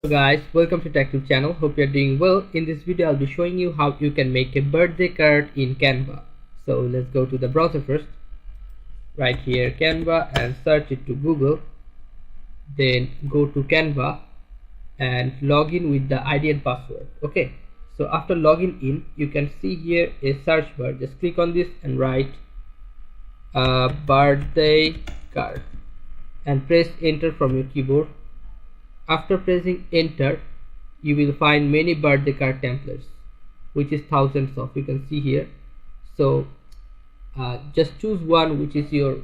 Hello guys, welcome to Tech Tube channel. Hope you're doing well. In this video I'll be showing you how you can make a birthday card in Canva. So let's go to the browser first. Right here Canva and search it to Google. Then go to Canva and log in with the ID and password. Okay, so after logging in you can see here a search bar. Just click on this and write birthday card and press enter from your keyboard. After pressing enter, you will find many birthday card templates, which is thousands of, you can see here. So just choose one which is your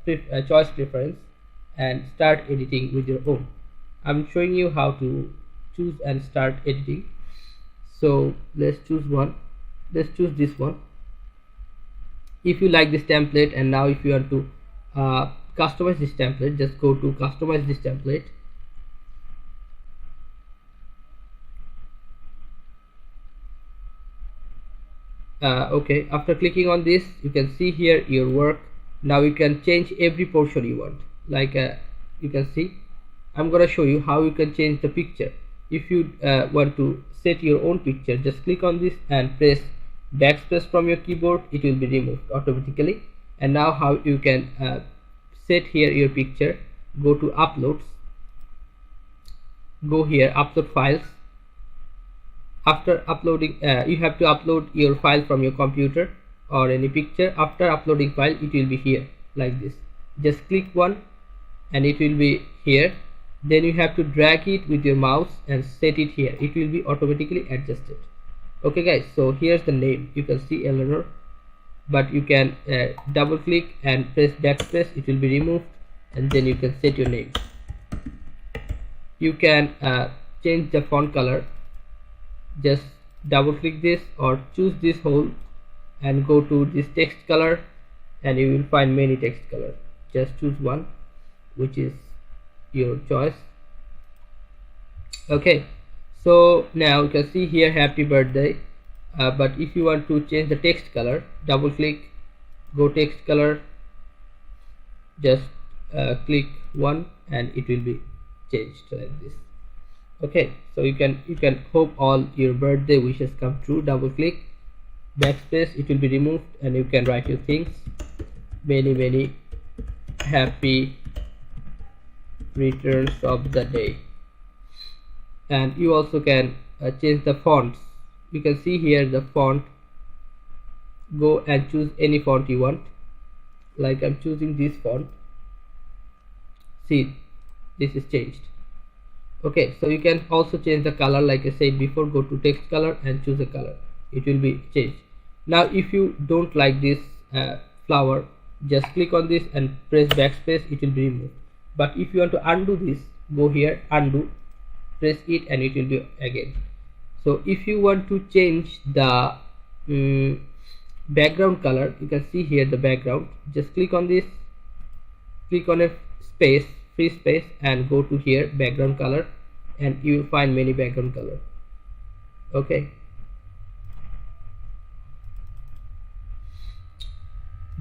choice preference and start editing with your own. I'm showing you how to choose and start editing. So let's choose one. Let's choose this one. If you like this template, and now if you want to customize this template, just go to customize this template. Okay, after clicking on this you can see here your work. Now you can change every portion you want, like you can see I'm gonna show you how you can change the picture. If you want to set your own picture, just click on this and press backspace from your keyboard. It will be removed automatically. And now how you can set here your picture, go to uploads, go here upload files. After uploading you have to upload your file from your computer or any picture. After uploading file, it will be here like this. Just click one and it will be here. Then you have to drag it with your mouse and set it here. It will be automatically adjusted. Okay guys, so here's the name. You can see Eleanor, but you can double click and press backspace. It will be removed and then you can set your name. You can change the font color. Just double click this or choose this whole and go to this text color and you will find many text colors. Just choose one which is your choice. Okay, so now you can see here happy birthday, but if you want to change the text color, double click, go text color, just click one and it will be changed like this. Okay, so you can hope all your birthday wishes come true. Double click, backspace, it will be removed and you can write your things. Many happy returns of the day. And you also can change the fonts. You can see here the font. Go and choose any font you want, like I'm choosing this font. See, this is changed. Okay, so you can also change the color, like I said before. Go to text color and choose a color. It will be changed. Now if you don't like this flower, just click on this and press backspace. It will be removed. But if you want to undo this, go here, undo, press it and it will be again. So if you want to change the background color, you can see here the background. Just click on this, click on a space, free space, and go to here background color and you will find many background color. Okay,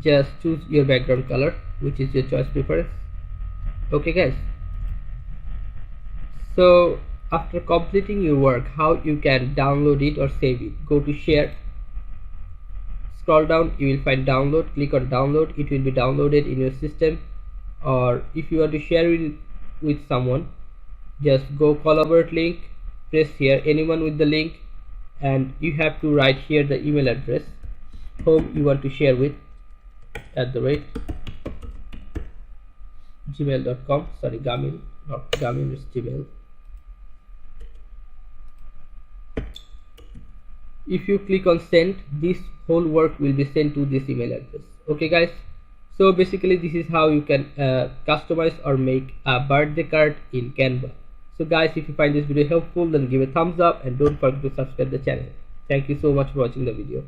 just choose your background color which is your choice preference. Okay guys, so after completing your work, how you can download it or save it, go to share, scroll down, you will find download, click on download. It will be downloaded in your system. Or if you want to share it with someone, just go collaborate link, press here anyone with the link, and you have to write here the email address whom you want to share with @gmail.com. sorry, Gamin, not Gamin, is Gmail. If you click on send, this whole work will be sent to this email address. Okay guys, so basically this is how you can customize or make a birthday card in Canva. So guys, if you find this video helpful, then give a thumbs up and don't forget to subscribe the channel. Thank you so much for watching the video.